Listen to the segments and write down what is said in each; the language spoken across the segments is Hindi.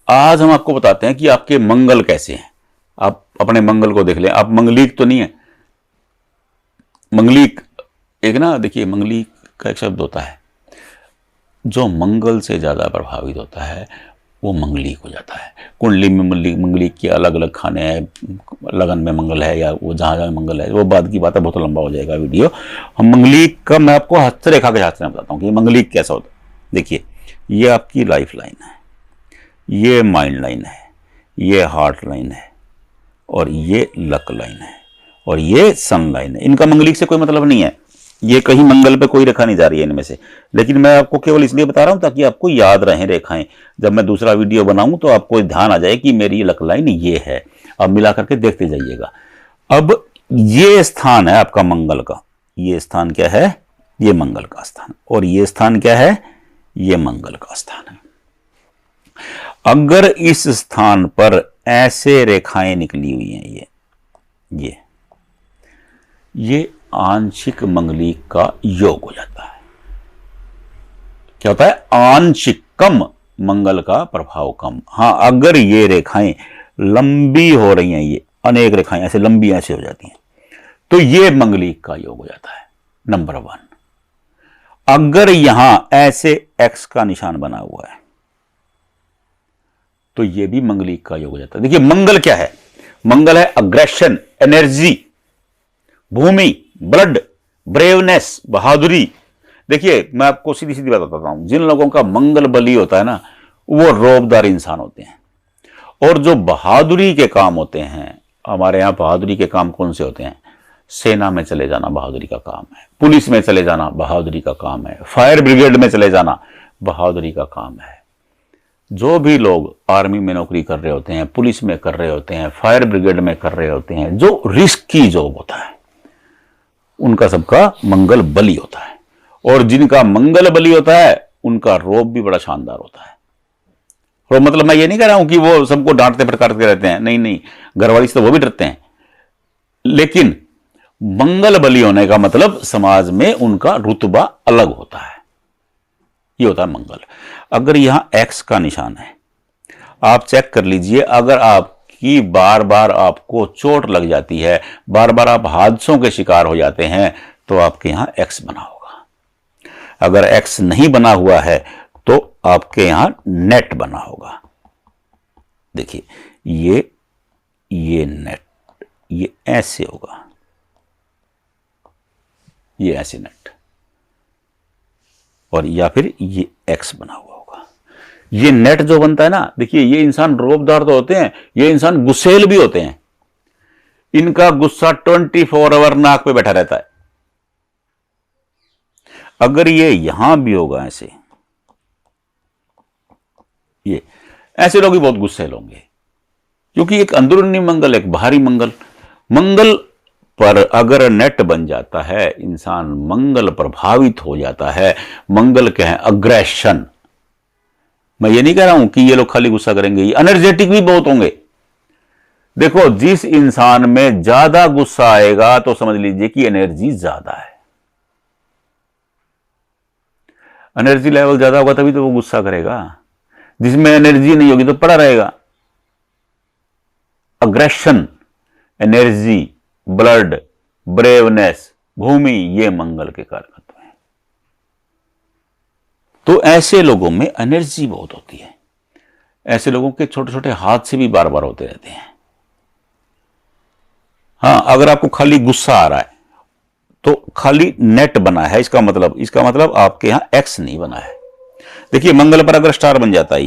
आज हम आपको बताते हैं कि आपके मंगल कैसे हैं। आप अपने मंगल को देख लें। आप मंगलीक तो नहीं है। मंगलीक एक ना, देखिए मंगलीक का एक शब्द होता है, जो मंगल से ज्यादा प्रभावित होता है वो मंगलीक हो जाता है। कुंडली में मंगलीक के अलग अलग खाने हैं, लगन में मंगल है या वो जहां जहां मंगल है, वो बाद की बात है, बहुत लंबा हो जाएगा वीडियो। हम मंगलीक का मैं आपको हस्तरेखा के शास्त्र में बताता हूँ कि मंगलीक कैसा होता है। देखिए, ये आपकी लाइफ लाइन है, ये माइंड लाइन है, ये हार्ट लाइन है, और ये लक लाइन है, और ये सन लाइन है। इनका मंगलीक से कोई मतलब नहीं है, ये कहीं मंगल पे कोई रेखा नहीं जा रही है इनमें से। लेकिन मैं आपको केवल इसलिए बता रहा हूं ताकि आपको याद रहें रेखाएं। जब मैं दूसरा वीडियो बनाऊं तो आपको ध्यान आ जाए कि मेरी लक लाइन ये है। अब मिला करके देखते जाइएगा। अब ये स्थान है आपका मंगल का, ये स्थान क्या है? ये मंगल का स्थान। और ये स्थान क्या है? ये मंगल का स्थान है। अगर इस स्थान पर ऐसे रेखाएं निकली हुई हैं, ये आंशिक मंगलीक का योग हो जाता है। क्या होता है? आंशिक, कम, मंगल का प्रभाव कम। हां, अगर ये रेखाएं लंबी हो रही हैं, ये अनेक रेखाएं ऐसे लंबी ऐसे हो जाती हैं, तो ये मंगलीक का योग हो जाता है। नंबर 1। अगर यहां ऐसे एक्स का निशान बना हुआ है तो ये भी मंगलीक का योग हो जाता है। देखिए, मंगल क्या है? मंगल है अग्रेशन, एनर्जी, भूमि, ब्लड, ब्रेवनेस, बहादुरी। देखिए, मैं आपको सीधी सीधी बात बताता हूं, जिन लोगों का मंगल बली होता है ना, वो रौबदार इंसान होते हैं। और जो बहादुरी के काम होते हैं, हमारे यहां बहादुरी के काम कौन से होते हैं? सेना में चले जाना बहादुरी का काम है, पुलिस में चले जाना बहादुरी का काम है, फायर ब्रिगेड में चले जाना बहादुरी का काम है। जो भी लोग आर्मी में नौकरी कर रहे होते हैं, पुलिस में कर रहे होते हैं, फायर ब्रिगेड में कर रहे होते हैं, जो रिस्क की जॉब होता है, उनका सबका मंगल बली होता है। और जिनका मंगल बली होता है उनका रोब भी बड़ा शानदार होता है। और मतलब मैं ये नहीं कह रहा हूं कि वो सबको डांटते फटकारते रहते हैं, नहीं नहीं, घरवाली से तो वो भी डरते हैं। लेकिन मंगल बली होने का मतलब समाज में उनका रुतबा अलग होता है। ये होता है मंगल। अगर यहां एक्स का निशान है, आप चेक कर लीजिए, अगर आपकी बार बार आपको चोट लग जाती है, बार बार आप हादसों के शिकार हो जाते हैं, तो आपके यहां एक्स बना होगा। अगर एक्स नहीं बना हुआ है तो आपके यहां नेट बना होगा। देखिए, ये नेट, ये ऐसे होगा, ये ऐसे नेट, और या फिर ये एक्स बना हुआ होगा। ये नेट जो बनता है ना, देखिए, ये इंसान रौबदार तो होते हैं, ये इंसान गुस्सेल भी होते हैं। इनका गुस्सा 24 आवर नाक पे बैठा रहता है। अगर ये यहां भी होगा ऐसे, ये ऐसे लोग भी बहुत गुस्सेल होंगे, क्योंकि एक अंदरूनी मंगल, एक बाहरी मंगल। मंगल पर अगर नेट बन जाता है, इंसान मंगल प्रभावित हो जाता है। मंगल क्या है? अग्रेशन। मैं ये नहीं कह रहा हूं कि ये लोग खाली गुस्सा करेंगे, ये एनर्जेटिक भी बहुत होंगे। देखो, जिस इंसान में ज्यादा गुस्सा आएगा तो समझ लीजिए कि एनर्जी ज्यादा है। एनर्जी लेवल ज्यादा होगा तभी तो वो गुस्सा करेगा। जिसमें एनर्जी नहीं होगी तो पड़ा रहेगा। अग्रेशन, एनर्जी, ब्लड, ब्रेवनेस, भूमि, ये मंगल के कारकत्व हैं। तो ऐसे लोगों में एनर्जी बहुत होती है। ऐसे लोगों के छोटे छोटे हादसे भी बार बार होते रहते हैं। हां, अगर आपको खाली गुस्सा आ रहा है तो खाली नेट बना है, इसका मतलब आपके यहां एक्स नहीं बना है। देखिए, मंगल पर अगर स्टार बन जाता है,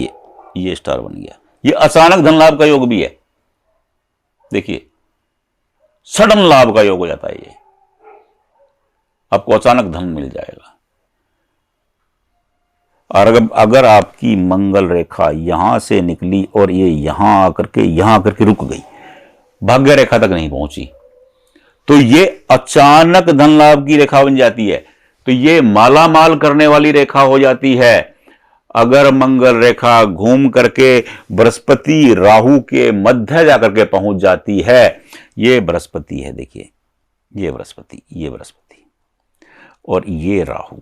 ये स्टार बन गया, ये अचानक धन लाभ का योग भी है। देखिए, सडन लाभ का योग हो जाता है। ये आपको अचानक धन मिल जाएगा। और अगर आपकी मंगल रेखा यहां से निकली और ये यहां आकर के रुक गई, भाग्य रेखा तक नहीं पहुंची, तो ये अचानक धन लाभ की रेखा बन जाती है। तो ये माला माल करने वाली रेखा हो जाती है। अगर मंगल रेखा घूम करके बृहस्पति राहु के मध्य जाकर के पहुंच जाती है, ये बृहस्पति है, देखिए, ये बृहस्पति और ये राहु,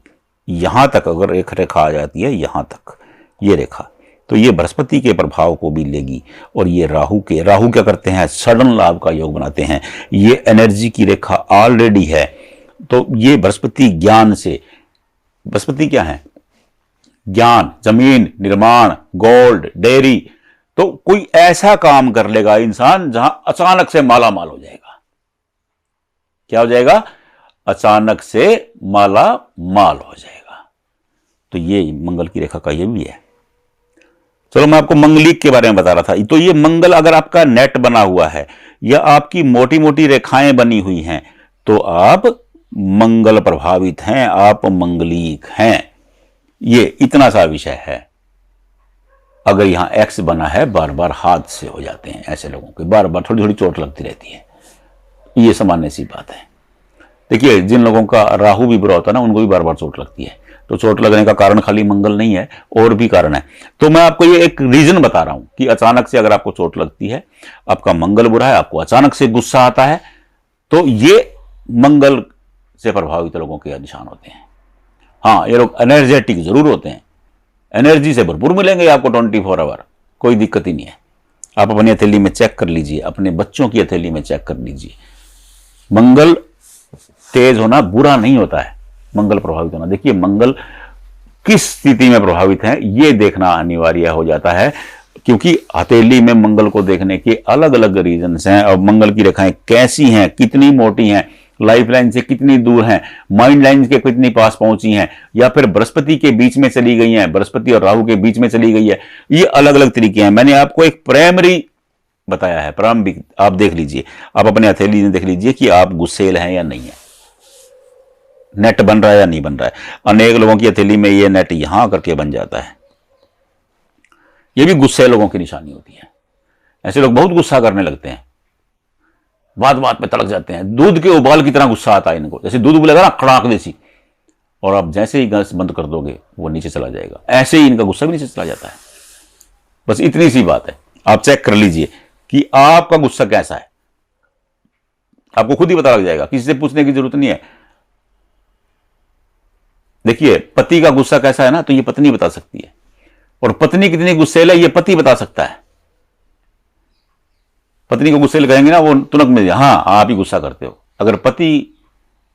यहां तक अगर एक रेखा आ जाती है, यहां तक ये रेखा, तो ये बृहस्पति के प्रभाव को भी लेगी। और ये राहु क्या करते हैं, सडन लाभ का योग बनाते हैं। ये एनर्जी की रेखा ऑलरेडी है, तो ये बृहस्पति ज्ञान से, बृहस्पति क्या है, ज्ञान, जमीन, निर्माण, गोल्ड, डेयरी, तो कोई ऐसा काम कर लेगा इंसान जहां अचानक से माला माल हो जाएगा। क्या हो जाएगा, अचानक से माला माल हो जाएगा। तो ये मंगल की रेखा का ये भी है। चलो मैं आपको मंगलिक के बारे में बता रहा था। तो ये मंगल अगर आपका नेट बना हुआ है या आपकी मोटी मोटी रेखाएं बनी हुई हैं तो आप मंगल प्रभावित हैं, आप मंगलिक हैं। ये इतना सा विषय है। अगर यहां एक्स बना है, बार बार हाथ से हो जाते हैं ऐसे लोगों के, बार बार थोड़ी थोड़ी चोट लगती रहती है। ये सामान्य सी बात है। देखिए जिन लोगों का राहु भी बुरा होता है ना, उनको भी बार बार चोट लगती है। तो चोट लगने का कारण खाली मंगल नहीं है, और भी कारण है। तो मैं आपको ये एक रीजन बता रहा हूं कि अचानक से अगर आपको चोट लगती है, आपका मंगल बुरा है, आपको अचानक से गुस्सा आता है, तो ये मंगल से प्रभावित लोगों के निशान होते हैं। हाँ, ये लोग एनर्जेटिक जरूर होते हैं, एनर्जी से भरपूर मिलेंगे आपको 24 आवर, कोई दिक्कत ही नहीं है। आप अपनी हथेली में चेक कर लीजिए, अपने बच्चों की हथेली में चेक कर लीजिए। मंगल तेज होना बुरा नहीं होता है, मंगल प्रभावित होना। देखिए मंगल किस स्थिति में प्रभावित है ये देखना अनिवार्य हो जाता है, क्योंकि हथेली में मंगल को देखने के अलग अलग रीजन्स हैं। और मंगल की रेखाएं कैसी हैं, कितनी मोटी हैं, लाइफ लाइन से कितनी दूर हैं, माइंड लाइन के कितनी पास पहुंची हैं, या फिर बृहस्पति के बीच में चली गई हैं, बृहस्पति और राहु के बीच में चली गई है। ये अलग अलग तरीके हैं। मैंने आपको एक प्राइमरी बताया है, प्रारंभिक, आप देख लीजिए, आप अपने हथेली में देख लीजिए कि आप गुस्सेल हैं या नहीं है, नेट बन रहा है या नहीं बन रहा है। अनेक लोगों की हथेली में ये नेट यहां करके बन जाता है, ये भी गुस्से लोगों की निशानी होती है। ऐसे लोग बहुत गुस्सा करने लगते हैं, बात बात पे तड़क जाते हैं, दूध के उबाल की तरह गुस्सा आता है इनको। जैसे दूध उबलेगा ना कड़ाक जैसी, और आप जैसे ही गैस बंद कर दोगे वो नीचे चला जाएगा, ऐसे ही इनका गुस्सा भी नीचे चला जाता है। बस इतनी सी बात है, आप चेक कर लीजिए कि आपका गुस्सा कैसा है, आपको खुद ही पता लग जाएगा, किसी से पूछने की जरूरत नहीं है। देखिए पति का गुस्सा कैसा है ना, तो ये पत्नी बता सकती है, और पत्नी कितनी गुस्सेल है ये पति बता सकता है। पत्नी को गुस्सेल कहेंगे ना, वो तुरंत में हाँ आप ही गुस्सा करते हो। अगर पति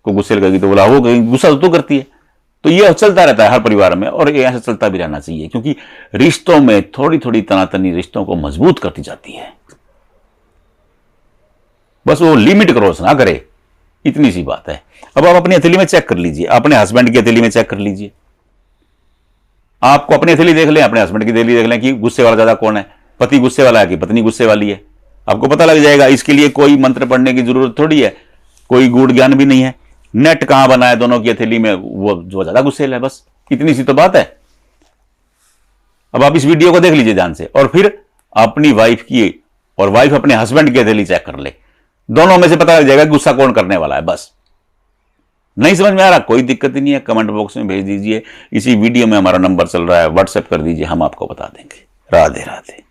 को गुस्सेल कहेगी तो बोला वो गुस्सा तो करती है। तो ये चलता रहता है हर परिवार में, और ये ऐसा चलता भी रहना चाहिए, क्योंकि रिश्तों में थोड़ी थोड़ी तनातनी रिश्तों को मजबूत करती जाती है। बस वो लिमिट क्रॉस ना करे, इतनी सी बात है। अब आप अपनी हथेली में चेक कर लीजिए, अपने हस्बैंड की हथेली में चेक कर लीजिए। आपको अपनी हथेली देख लें, अपने हस्बैंड की हथेली देख लें कि गुस्से वाला ज्यादा कौन है, पति गुस्से वाला है कि पत्नी गुस्से वाली है, आपको पता लग जाएगा। इसके लिए कोई मंत्र पढ़ने की जरूरत थोड़ी है, कोई गूढ़ ज्ञान भी नहीं है। नेट कहां बना है दोनों की हथेली में, वो जो ज्यादा गुस्सेल है, बस इतनी सी तो बात है। अब आप इस वीडियो को देख लीजिए ध्यान से, और फिर अपनी वाइफ की और वाइफ अपने हस्बैंड की हथेली चेक कर ले, दोनों में से पता लग जाएगा गुस्सा कौन करने वाला है। बस नहीं समझ में आ रहा, कोई दिक्कत ही नहीं है, कमेंट बॉक्स में भेज दीजिए। इसी वीडियो में हमारा नंबर चल रहा है, व्हाट्सएप कर दीजिए, हम आपको बता देंगे। राधे राधे।